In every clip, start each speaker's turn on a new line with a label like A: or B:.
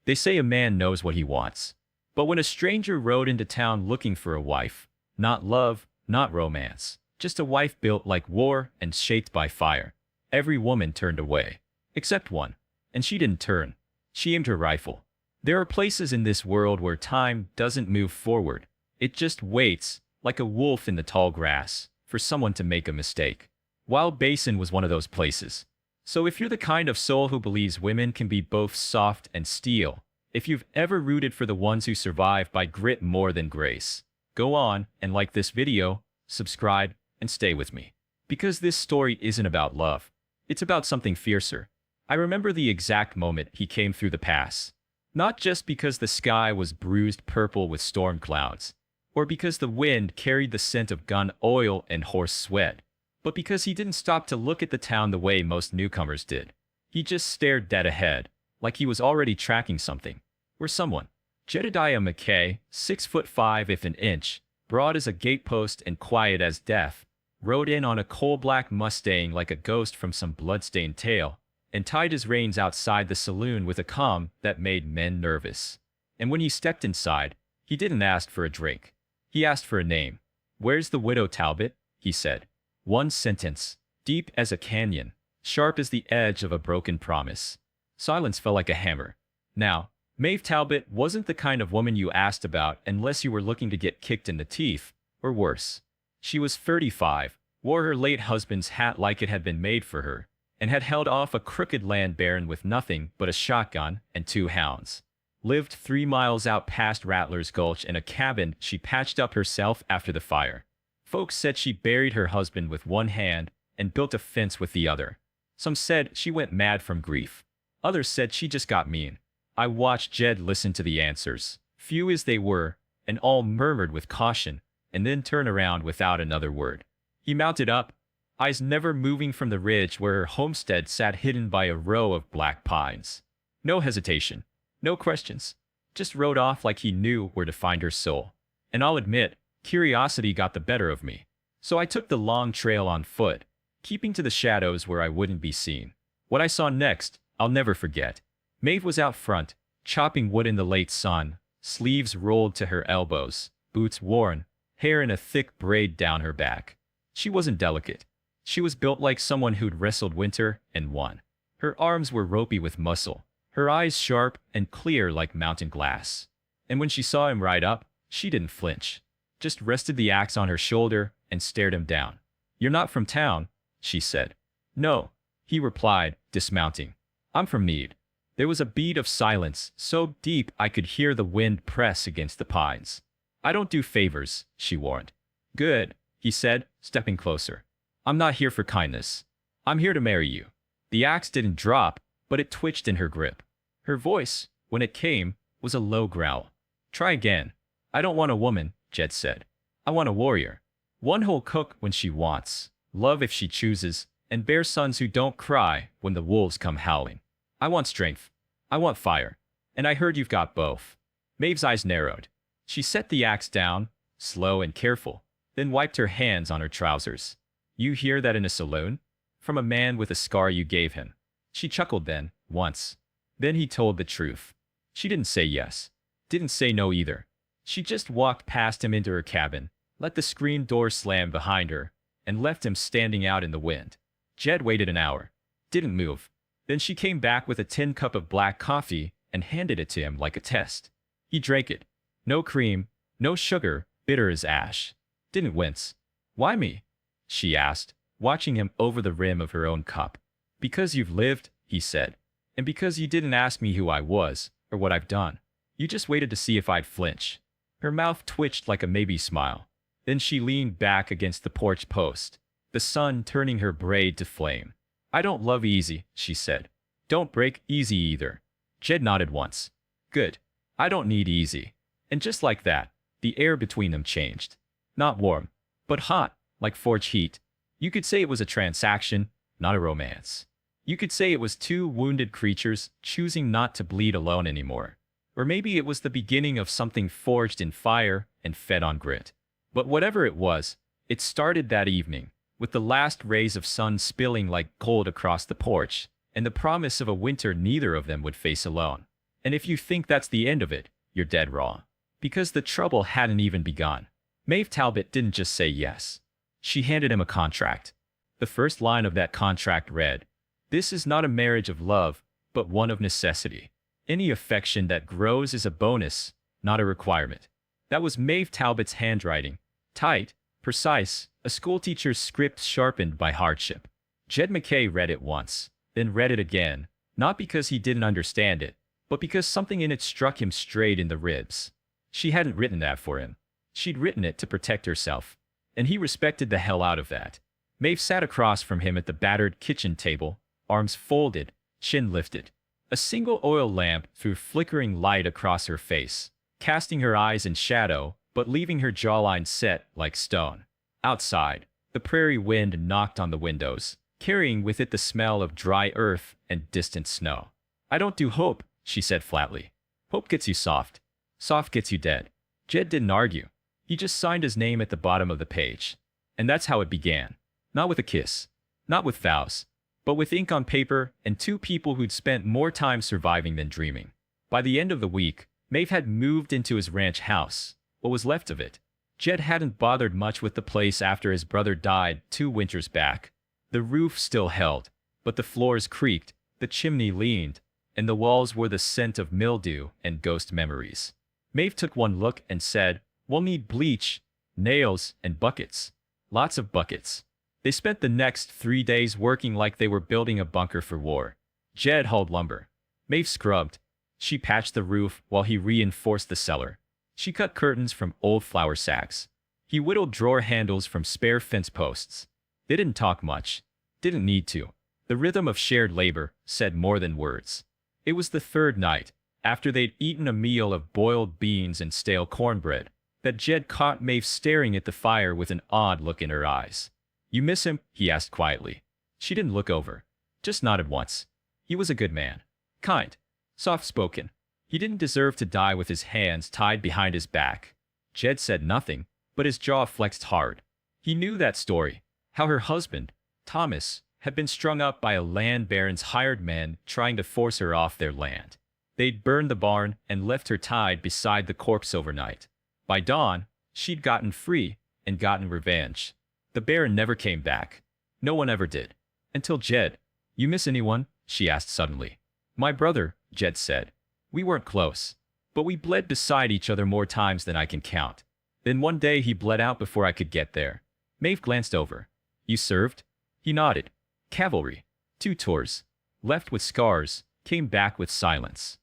A: They say a man knows what he wants. But when a stranger rode into town looking for a wife, not love, not romance, just a wife built like war and shaped by fire, every woman turned away. Except one. And she didn't turn. She aimed her rifle. There are places in this world where time doesn't move forward. It just waits, like a wolf in the tall grass, for someone to make a mistake. Wild Basin was one of those places. So if you're the kind of soul who believes women can be both soft and steel, if you've ever rooted for the ones who survive by grit more than grace, go on and like this video, subscribe, and stay with me. Because this story isn't about love. It's about something fiercer. I remember the exact moment he came through the pass. Not just because the sky was bruised purple with storm clouds, or because the wind carried the scent of gun oil and horse sweat, but because he didn't stop to look at the town the way most newcomers did. He just stared dead ahead, like he was already tracking something, or someone. Jedediah McKay, 6'5" if an inch, broad as a gatepost and quiet as death, rode in on a coal-black Mustang like a ghost from some blood-stained tale, and tied his reins outside the saloon with a calm that made men nervous. And when he stepped inside, he didn't ask for a drink. He asked for a name. "Where's the widow Talbot?" he said. One sentence, deep as a canyon, sharp as the edge of a broken promise. Silence fell like a hammer. Now, Maeve Talbot wasn't the kind of woman you asked about unless you were looking to get kicked in the teeth, or worse. She was 35, wore her late husband's hat like it had been made for her, and had held off a crooked land baron with nothing but a shotgun and 2 hounds. Lived 3 miles out past Rattler's Gulch in a cabin she patched up herself after the fire. Folks said she buried her husband with one hand and built a fence with the other. Some said she went mad from grief. Others said she just got mean. I watched Jed listen to the answers, few as they were, and all murmured with caution, and then turn around without another word. He mounted up, eyes never moving from the ridge where her homestead sat hidden by a row of black pines. No hesitation, no questions, just rode off like he knew where to find her soul. And I'll admit, curiosity got the better of me. So I took the long trail on foot, keeping to the shadows where I wouldn't be seen. What I saw next, I'll never forget. Maeve was out front, chopping wood in the late sun, sleeves rolled to her elbows, boots worn, hair in a thick braid down her back. She wasn't delicate. She was built like someone who'd wrestled winter and won. Her arms were ropey with muscle, her eyes sharp and clear like mountain glass. And when she saw him ride up, she didn't flinch, just rested the axe on her shoulder and stared him down. "You're not from town," she said. "No," he replied, dismounting. "I'm from Mead." There was a beat of silence, so deep I could hear the wind press against the pines. "I don't do favors," she warned. "Good," he said, stepping closer. "I'm not here for kindness. I'm here to marry you." The axe didn't drop, but it twitched in her grip. Her voice, when it came, was a low growl. "Try again." "I don't want a woman," Jed said. "I want a warrior. One who'll cook when she wants, love if she chooses, and bear sons who don't cry when the wolves come howling. I want strength. I want fire. And I heard you've got both." Maeve's eyes narrowed. She set the axe down, slow and careful, then wiped her hands on her trousers. "You hear that in a saloon? From a man with a scar you gave him." She chuckled then, once. Then he told the truth. She didn't say yes. Didn't say no either. She just walked past him into her cabin, let the screen door slam behind her, and left him standing out in the wind. Jed waited an hour. Didn't move. Then she came back with a tin cup of black coffee and handed it to him like a test. He drank it. No cream, no sugar, bitter as ash. Didn't wince. "Why me?" she asked, watching him over the rim of her own cup. "Because you've lived," he said. "And because you didn't ask me who I was, or what I've done. You just waited to see if I'd flinch." Her mouth twitched like a maybe smile. Then she leaned back against the porch post, the sun turning her braid to flame. "I don't love easy," she said. "Don't break easy either." Jed nodded once. "Good. I don't need easy." And just like that, the air between them changed. Not warm, but hot, like forge heat. You could say it was a transaction, not a romance. You could say it was 2 wounded creatures choosing not to bleed alone anymore. Or maybe it was the beginning of something forged in fire and fed on grit. But whatever it was, it started that evening, with the last rays of sun spilling like gold across the porch, and the promise of a winter neither of them would face alone. And if you think that's the end of it, you're dead wrong. Because the trouble hadn't even begun. Maeve Talbot didn't just say yes. She handed him a contract. The first line of that contract read, "This is not a marriage of love, but one of necessity. Any affection that grows is a bonus, not a requirement." That was Maeve Talbot's handwriting. Tight, precise, a schoolteacher's script sharpened by hardship. Jed McKay read it once, then read it again, not because he didn't understand it, but because something in it struck him straight in the ribs. She hadn't written that for him. She'd written it to protect herself, and he respected the hell out of that. Maeve sat across from him at the battered kitchen table, arms folded, chin lifted. A single oil lamp threw flickering light across her face, casting her eyes in shadow, but leaving her jawline set like stone. Outside, the prairie wind knocked on the windows, carrying with it the smell of dry earth and distant snow. "I don't do hope," she said flatly. "Hope gets you soft. Soft gets you dead." Jed didn't argue. He just signed his name at the bottom of the page. And that's how it began. Not with a kiss. Not with vows. But with ink on paper and two people who'd spent more time surviving than dreaming. By the end of the week, Maeve had moved into his ranch house, what was left of it. Jed hadn't bothered much with the place after his brother died 2 winters back. The roof still held, but the floors creaked, the chimney leaned, and the walls were the scent of mildew and ghost memories. Maeve took one look and said, "We'll need bleach, nails, and buckets. Lots of buckets." They spent the next 3 days working like they were building a bunker for war. Jed hauled lumber. Maeve scrubbed. She patched the roof while he reinforced the cellar. She cut curtains from old flour sacks. He whittled drawer handles from spare fence posts. They didn't talk much. Didn't need to. The rhythm of shared labor said more than words. It was the third night, after they'd eaten a meal of boiled beans and stale cornbread, that Jed caught Maeve staring at the fire with an odd look in her eyes. "You miss him?" he asked quietly. She didn't look over, just nodded once. He was a good man. Kind. Soft-spoken. He didn't deserve to die with his hands tied behind his back. Jed said nothing, but his jaw flexed hard. He knew that story, how her husband, Thomas, had been strung up by a land baron's hired men trying to force her off their land. They'd burned the barn and left her tied beside the corpse overnight. By dawn, she'd gotten free and gotten revenge. The baron never came back. No one ever did. Until Jed. "You miss anyone?" she asked suddenly. "My brother," Jed said. "We weren't close, but we bled beside each other more times than I can count. Then one day he bled out before I could get there." Maeve glanced over. "You served?" He nodded. "Cavalry. 2 tours. Left with scars, came back with silence."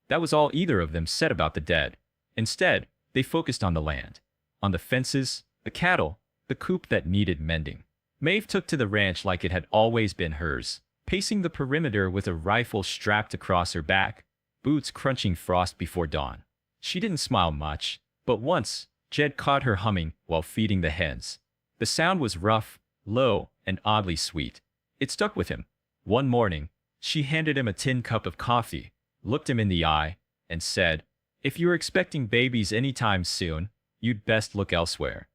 A: That was all either of them said about the dead. Instead, they focused on the land. On the fences, the cattle, the coop that needed mending. Maeve took to the ranch like it had always been hers, pacing the perimeter with a rifle strapped across her back, boots crunching frost before dawn. She didn't smile much, but once, Jed caught her humming while feeding the hens. The sound was rough, low, and oddly sweet. It stuck with him. One morning, she handed him a tin cup of coffee, looked him in the eye, and said, "If you're expecting babies anytime soon, you'd best look elsewhere."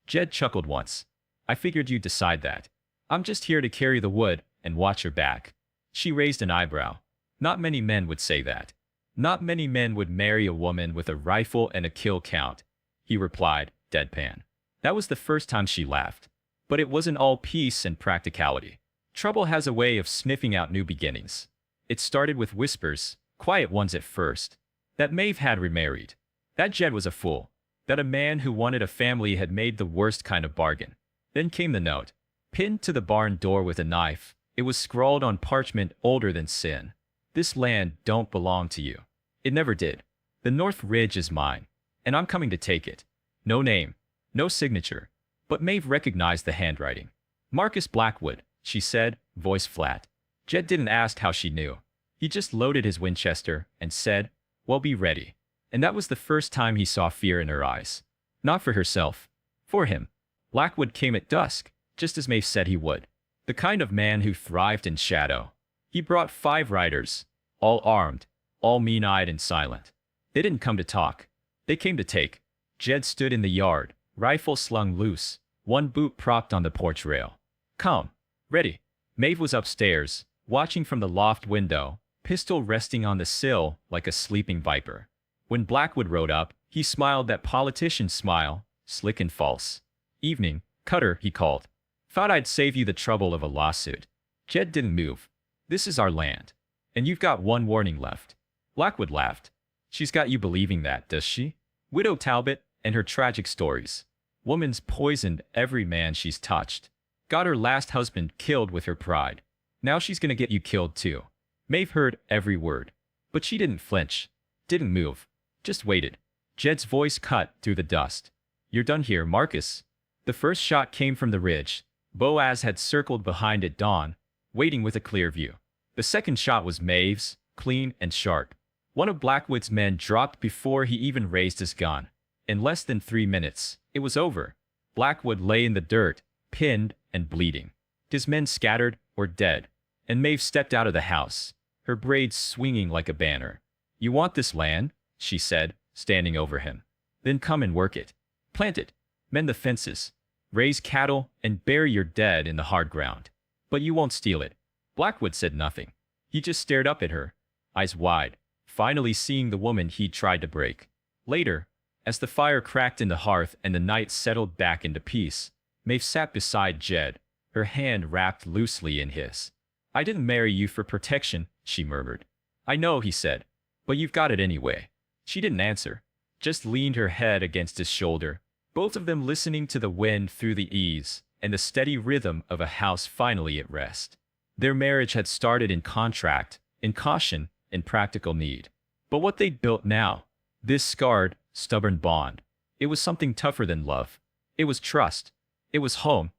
A: Jed chuckled once. "I figured you'd decide that. I'm just here to carry the wood and watch her back." She raised an eyebrow. Not many men would say that. Not many men would marry a woman with a rifle and a kill count. He replied, deadpan. That was the first time she laughed. But it wasn't all peace and practicality. Trouble has a way of sniffing out new beginnings. It started with whispers, quiet ones at first, that Maeve had remarried. That Jed was a fool. That a man who wanted a family had made the worst kind of bargain. Then came the note. Pinned to the barn door with a knife, it was scrawled on parchment older than sin. "This land don't belong to you." It never did. "The North Ridge is mine, and I'm coming to take it." No name, no signature, but Maeve recognized the handwriting. "Marcus Blackwood," she said, voice flat. Jed didn't ask how she knew. He just loaded his Winchester and said, "Well, be ready." And that was the first time he saw fear in her eyes. Not for herself. For him. Blackwood came at dusk, just as Maeve said he would. The kind of man who thrived in shadow. He brought 5 riders, all armed, all mean-eyed and silent. They didn't come to talk. They came to take. Jed stood in the yard, rifle slung loose, one boot propped on the porch rail. Calm. Ready. Maeve was upstairs, watching from the loft window, pistol resting on the sill like a sleeping viper. When Blackwood rode up, he smiled that politician's smile, slick and false. "Evening, Cutter," he called. "Thought I'd save you the trouble of a lawsuit." Jed didn't move. "This is our land. And you've got one warning left." Blackwood laughed. "She's got you believing that, does she? Widow Talbot and her tragic stories. Woman's poisoned every man she's touched. Got her last husband killed with her pride. Now she's gonna get you killed too." Maeve heard every word. But she didn't flinch. Didn't move. Just waited. Jed's voice cut through the dust. "You're done here, Marcus." The first shot came from the ridge. Boaz had circled behind at dawn, waiting with a clear view. The second shot was Maeve's, clean and sharp. One of Blackwood's men dropped before he even raised his gun. In less than 3 minutes, it was over. Blackwood lay in the dirt, pinned and bleeding. His men scattered or dead, and Maeve stepped out of the house, her braids swinging like a banner. "You want this land?" she said, standing over him. "Then come and work it. Plant it, mend the fences, raise cattle, and bury your dead in the hard ground. But you won't steal it." Blackwood said nothing. He just stared up at her, eyes wide, finally seeing the woman he'd tried to break. Later, as the fire cracked in the hearth and the night settled back into peace, Maeve sat beside Jed, her hand wrapped loosely in his. "I didn't marry you for protection," she murmured. "I know," he said, "but you've got it anyway." She didn't answer, just leaned her head against his shoulder, both of them listening to the wind through the eaves and the steady rhythm of a house finally at rest. Their marriage had started in contract, in caution, in practical need. But what they'd built now, this scarred, stubborn bond, it was something tougher than love. It was trust. It was home.